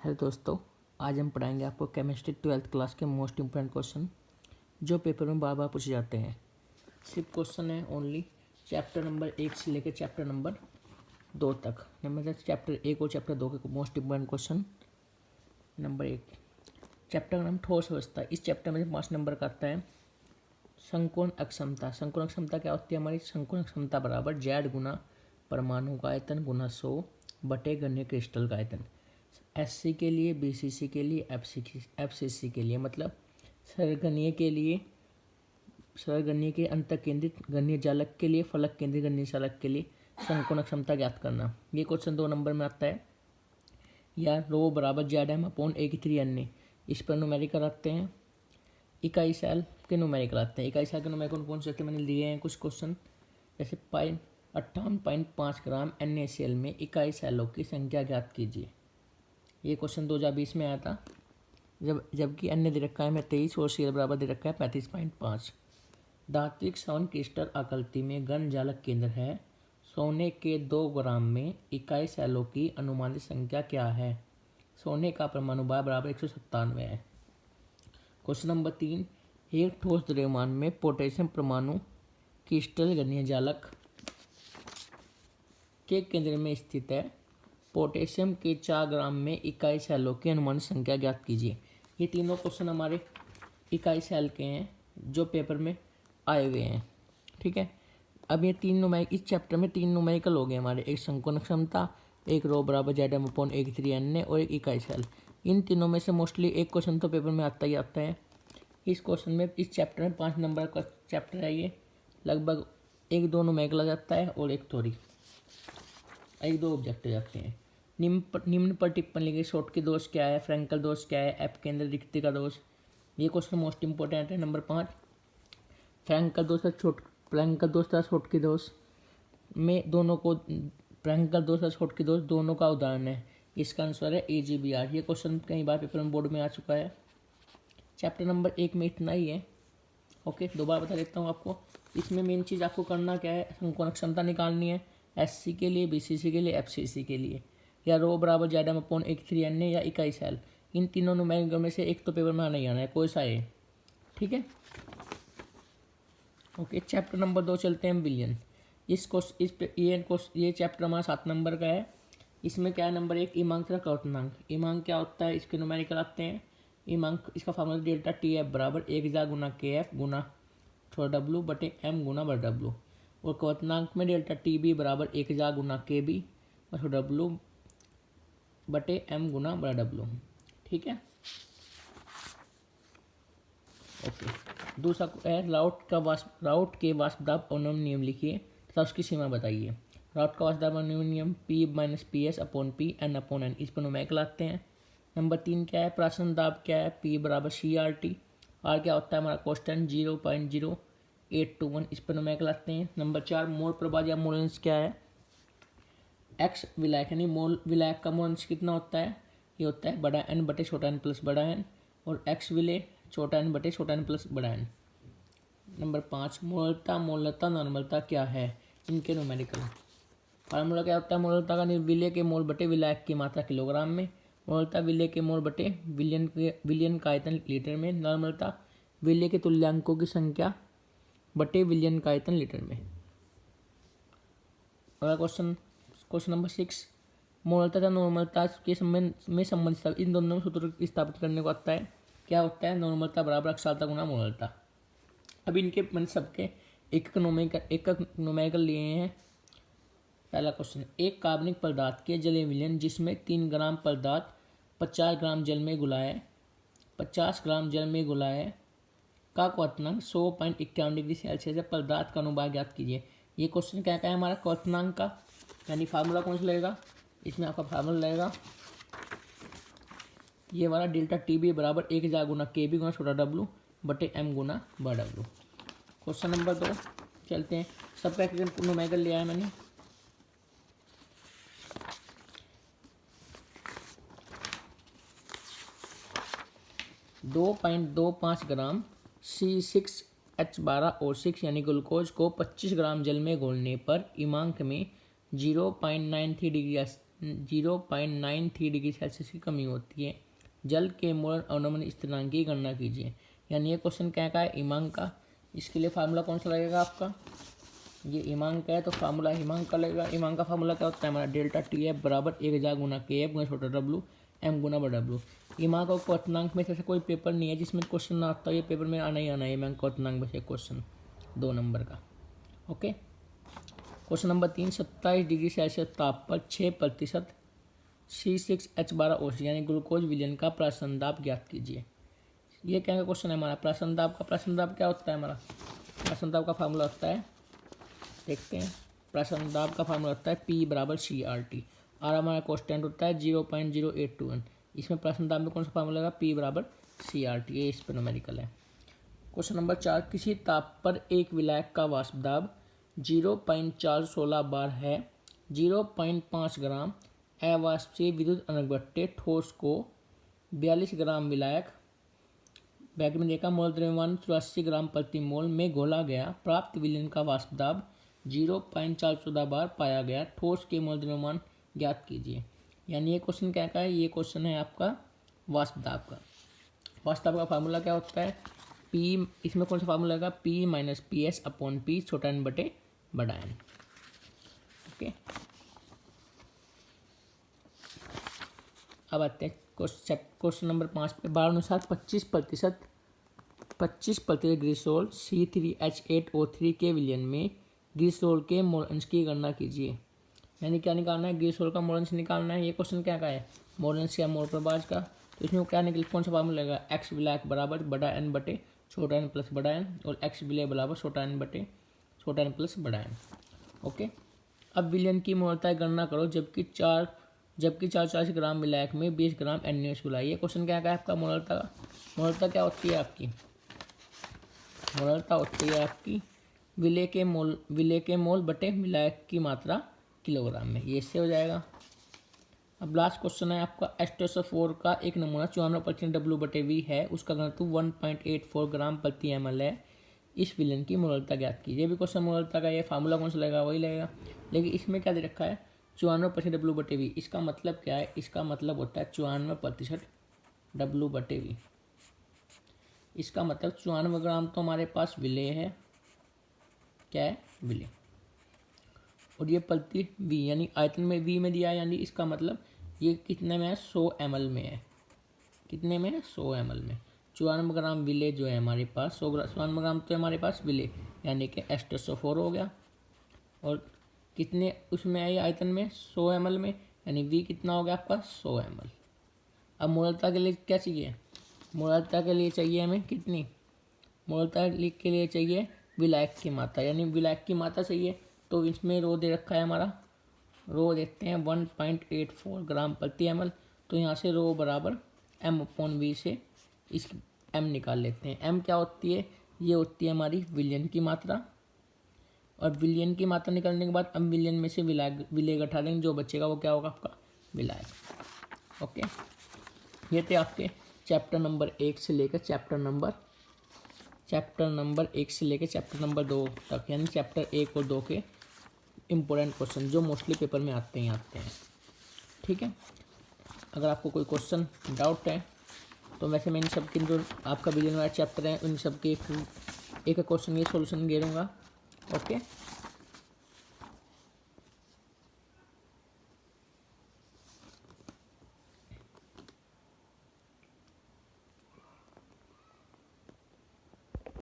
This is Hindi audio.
हेलो दोस्तों, आज हम पढ़ाएंगे आपको केमिस्ट्री 12th क्लास के मोस्ट इम्पोर्टेंट क्वेश्चन जो पेपर में बार बार पूछे जाते हैं। सिर्फ क्वेश्चन है ओनली चैप्टर नंबर 1 से लेकर चैप्टर नंबर 2 तक। नंबर चैप्टर 1 और चैप्टर 2 के most important question. Number 1 chapter का नाम ठोस अवस्था। इस चैप्टर में 5 नंबर का आता है संकोण अक्षमता। संकोण अक्षमता क्या होती है हमारी? संकोण अक्षमता बराबर जेड गुना परमाणु का आयतन गुना 100 बटे घनीय क्रिस्टल का आयतन। एससी के लिए, बीसीसी के लिए, एफसीसी के लिए, मतलब सरगनीय के लिए, सरगनीय के अंतर केंद्रित घनीय जालक के लिए, फलक केंद्रित घनीय जालक के लिए संकोण क्षमता ज्ञात करना। ये क्वेश्चन 2 नंबर में आता है। या रो बराबर जेड एम अपॉन ए की 3 अन्य, इस पर न्यूमेरिकल आते हैं। इकाई सेल के न्यूमेरिकल आते हैं। इकाई सेल के न्यूमेरिकल कौन से मैंने लिए हैं कुछ क्वेश्चन, जैसे 58.5 ग्राम NaCl में इकाई सेलों की संख्या ज्ञात कीजिए। ये क्वेश्चन 2020 में आया था। जबकि अन्य दे रखा है मैं 23 और सीएल बराबर दे रखा है 35.5। धात्विक स्वर्ण क्रिस्टल आकृति में घन जालक केंद्र है। सोने के 2 ग्राम में इकाई सेलों की अनुमानित संख्या क्या है? सोने का परमाणु भार बराबर 197 है। क्वेश्चन नंबर 3 एक ठोस द्रव्यमान में पोटेशियम परमाणु क्रिस्टल घनीय जालक के केंद्र में स्थित है। पोटेशियम के 4 ग्राम में इकाई सेलों की अनुमानित संख्या ज्ञात कीजिए। ये तीनों क्वेश्चन हमारे इकाई सेल के हैं जो पेपर में आए हुए हैं। ठीक है, अब ये इस चैप्टर में 3 न्यूमेरिकल हो गए हमारे। एक संकोण क्षमता, एक रो बराबर जेड एम अपॉन ए की 3 अन्य और एक इकाई सेल। इन तीनों में से मोस्टली एक क्वेश्चन तो पेपर में आता ही आता है। इस क्वेश्चन में इस चैप्टर में 5 नंबर का चैप्टर है। ये लगभग 1-2 न्यूमेरिकल आ जाता है और 1-2 ऑब्जेक्ट आ जाते हैं। निम्न पर टिप्पणी लिखिए। शॉर्ट की दोष क्या है, फ्रैंकल दोष क्या है, एप केंद्र रिक्ति का दोष। ये क्वेश्चन मोस्ट इंपोर्टेंट है। नंबर 5 फ्रैंकल दोष तथा शॉर्ट की दोष में दोनों को, फ्रैंकल दोष और शॉर्ट की दोष दोनों का उदाहरण है। इसका आंसर है AGBR। ये क्वेश्चन कई बार पेपर में बोर्ड में आ चुका है। चैप्टर नंबर 1 में इतना ही है। ओके, दोबारा बता देता हूँ आपको। इसमें मेन चीज़ आपको करना क्या है, संकोण क्षमता निकालनी है SC के लिए, BCC के लिए, FCC के लिए। या रो बराबर जेड एम अपॉन 1/3 अन्य या इकाई सेल। इन तीनों न्यूमेरिकल में से एक तो पेपर में आना ही आना है, कोई सा है। ठीक है, ओके। चैप्टर नंबर 2 चलते हैं विलियन। ये चैप्टर हमारा 7 नंबर का है। इसमें क्या है? नंबर 1 इमांक तथा क्वथनांक। इमांक क्या होता है, इसके न्यूमेरिकल आते हैं। इमांक इसका फार्मूला डेल्टा TF बराबर 1 गुना KF गुना छोटा W बटे M गुना बड़ा W। और क्वथनांक में डेल्टा TB बराबर 1 गुना KB और छोटा W बटे M गुना बड़ा W। ठीक है, ओके। दूसरा है राउट के वाष्पदाब अवनमन नियम लिखिए तथा उसकी सीमा बताइए। राउट का वाष्पदाब अवनमन नियम P - PS upon P N upon N। इस पर न्यूमेरिकल आते हैं। नंबर 3 क्या है? प्राशन दाब क्या है? P बराबर CRT। R क्या होता है हमारा? कांस्टेंट 0.0821। इस पर न्यूमेरिकल आते हैं। नंबर 4 मोल प्रभाव या मोलेंस क्या है? X विलायक यानी मोल विलायक का मोलेंस कितना होता है? ये होता है बड़ा N बटे छोटा n प्लस बड़ा N, और X विलय छोटा n बटे छोटा n प्लस बड़ा N। नंबर 5 मोलता नॉर्मलता क्या है? इनके न्यूमेरिकल फार्मूला क्या होता है? मोलता का विलय के मोल बटे विलायक की मात्रा किलोग्राम में। मोलता विलय के मोल बटे विलयन का आयतन लीटर में। नॉर्मलता विलय के तुल्यांकों की संख्या बटे विलयन का आयतन लीटर में। अगला क्वेश्चन नंबर 6 मोलता तथा नॉर्मलता के संबंध इन दोनों सूत्र स्थापित करने को आता है। क्या होता है? नॉर्मलता बराबर अक्षांशता गुना मोलता। अब इनके मैंने सबके एक न्यूमेरिकल लिए हैं। पहला क्वेश्चन, एक कार्बनिक पदार्थ के जलीय विलयन जिसमें 3 ग्राम पदार्थ 50 ग्राम जल में घुला है, 50 ग्राम जल में घुला है का क्वथनांक 100.51 डिग्री सेल्सियस है। पदार्थ का अनुभाग ज्ञात कीजिए। ये क्वेश्चन क्या है हमारा? क्वथनांक का, यानी फार्मूला कौन सा लगेगा? इसमें आपका फार्मूला लगेगा ये वाला डेल्टा TB बराबर 1 गुना KB गुना छोटा W बटे M गुना बड़ा W। क्वेश्चन नंबर 2 चलते हैं। सबका एक न्यूमेरिकल लिया है मैंने। (2.25 ग्राम C6H12 और 6 यानी ग्लूकोज को 25 ग्राम जल में घोलने पर इमांक में 0.93 डिग्री 0.93 डिग्री सेल्सियस की कमी होती है। जल के मोलर अवनमन स्थिरांक की गणना कीजिए। यानी ये क्वेश्चन क्या का है, हिमांक का। इसके लिए फार्मूला कौन सा लगेगा आपका, ये हिमांक है तो फार्मूला हिमांक का लगेगा। हिमांक का फार्मूला क्या होता है हमारा, डेल्टा टी एफ बराबर 1000 गुना के एफ गुना छोटा डब्लू एम गुना बड़ा डब्लू। हिमांक और क्वथनांक में से कोई पेपर नहीं है जिसमें क्वेश्चन ना आता, ये पेपर में आना ही आना है हिमांक क्वथनांक में से क्वेश्चन 2 नंबर का। Okay, question number 3, 27 degree Celsius ताप पर 6% C6H12O यानी ग्लूकोज विलयन का प्राशन दाब ज्ञात कीजिए। ये क्या क्वेश्चन है हमारा, प्राशन दाब का। प्राशन दाब क्या होता है हमारा, प्राशन दाब का फार्मूला होता है, देखते हैं। प्राशन दाब का फार्मूला होता है P बराबर CRT। और हमारा कॉन्स्टेंट होता है 0.0821। इसमें प्राशन दाब में कौन सा फार्मूला लगा, P बराबर CRT। ये इस पर न्यूमेरिकल है। क्वेश्चन नंबर 4, किसी ताप पर एक विलायक का वाष्प दाब 0.416 बार है। 0.5 ग्राम अवाष्पीय विद्युत अनगभट्टे ठोस को 42 ग्राम विलायक बैग में देखा मोल द्रव्यमान 84 ग्राम प्रति मोल में घोला गया। प्राप्त विलयन का वाष्प दाब 0.414 बार पाया गया। ठोस के मोल द्रव्यमान ज्ञात कीजिए। यानी ये क्वेश्चन क्या का है, ये क्वेश्चन है आपका वाष्प दाब का। वाष्प दाब का फार्मूला क्या होता है, P, इसमें कौन सा फार्मूला लगा, P minus PS upon P छोटा n बटे बड़ा n। ओके, अब आते हैं क्वेश्चन नंबर 5 पे। बार अनुसार 25% ग्लिसरॉल C3H8O3 के विलयन में ग्लिसरॉल के मोल अंश की गणना कीजिए। यानी क्या निकालना है, ग्लिसरॉल का मोल अंश निकालना है। ये क्वेश्चन क्या का है, मोल अंश या मोल प्रभाज का। तो इसमें क्या निकल, कौन सा फार्मूला लगेगा, एक्स विलायक बराबर बड़ा n बटे छोटा n प्लस बड़ा n, और एक्स विलय बराबर छोटा n बटे छोटा n प्लस बड़ा n। ओके, अब विलयन की मोलता गणना करो जबकि 440 ग्राम विलायक में 20 ग्राम NaOH मिलाई। ये क्वेश्चन क्या है आपका, मोलता का। मोलता क्या होती है आपकी, मोलता होती है आपकी विलय के मोल बटे विलायक की मात्रा किलोग्राम में। ये इससे हो जाएगा। अब लास्ट क्वेश्चन है आपका, H2SO4 का एक नमूना 94% W/V है, उसका घनत्व 1.84 ग्राम प्रति ml है। इस विलयन की मोलता ज्ञात कीजिए। ये भी क्वेश्चन मोलता का, ये फार्मूला कौन सा लगेगा, वही लगेगा। लेकिन इसमें क्या दे रखा है, 94% W/V। इसका मतलब क्या है, इसका मतलब होता है 94% W/V। इसका मतलब 94 ग्राम तो हमारे पास विलय है, क्या है, विलय। और ये प्रति V यानी आयतन में V में दिया है, यानी इसका मतलब ये कितने में है, 100 ml में है। कितने में है, 100 ml में। 94 ग्राम विलय जो है हमारे पास, 94 ग्राम तो हमारे पास विलय, यानी कि H2SO4 हो गया। और कितने उसमें है आयतन में, 100 ml में, यानी V कितना हो गया आपका, 100 ml। अब मोलता के लिए क्या चाहिए, मोलता के लिए चाहिए हमें कितनी, मोलता के लिए चाहिए विलायक की मात्रा, यानी विलायक की मात्रा चाहिए। तो इसमें रो दे रखा है हमारा, रो देखते हैं 1.84 ग्राम प्रति ml। तो यहाँ से रो बराबर M/V से इस M निकाल लेते हैं। M क्या होती है, ये होती है हमारी विलयन की मात्रा। और विलयन की मात्रा निकालने के बाद हम विलयन में से विलय घटा देंगे, जो बचेगा वो क्या होगा आपका, विलायक। ओके, ये थे आपके चैप्टर नंबर 1 से लेकर चैप्टर नंबर 2 तक, यानी चैप्टर 1 और 2 के इम्पोर्टेंट क्वेश्चन जो मोस्टली पेपर में आते हैं। ठीक है, अगर आपको कोई क्वेश्चन डाउट है तो वैसे मैं इन सब के जो आपका विलयन वाला चैप्टर है उन सब के एक क्वेश्चन ये सॉल्यूशन दे दूँगा। ओके।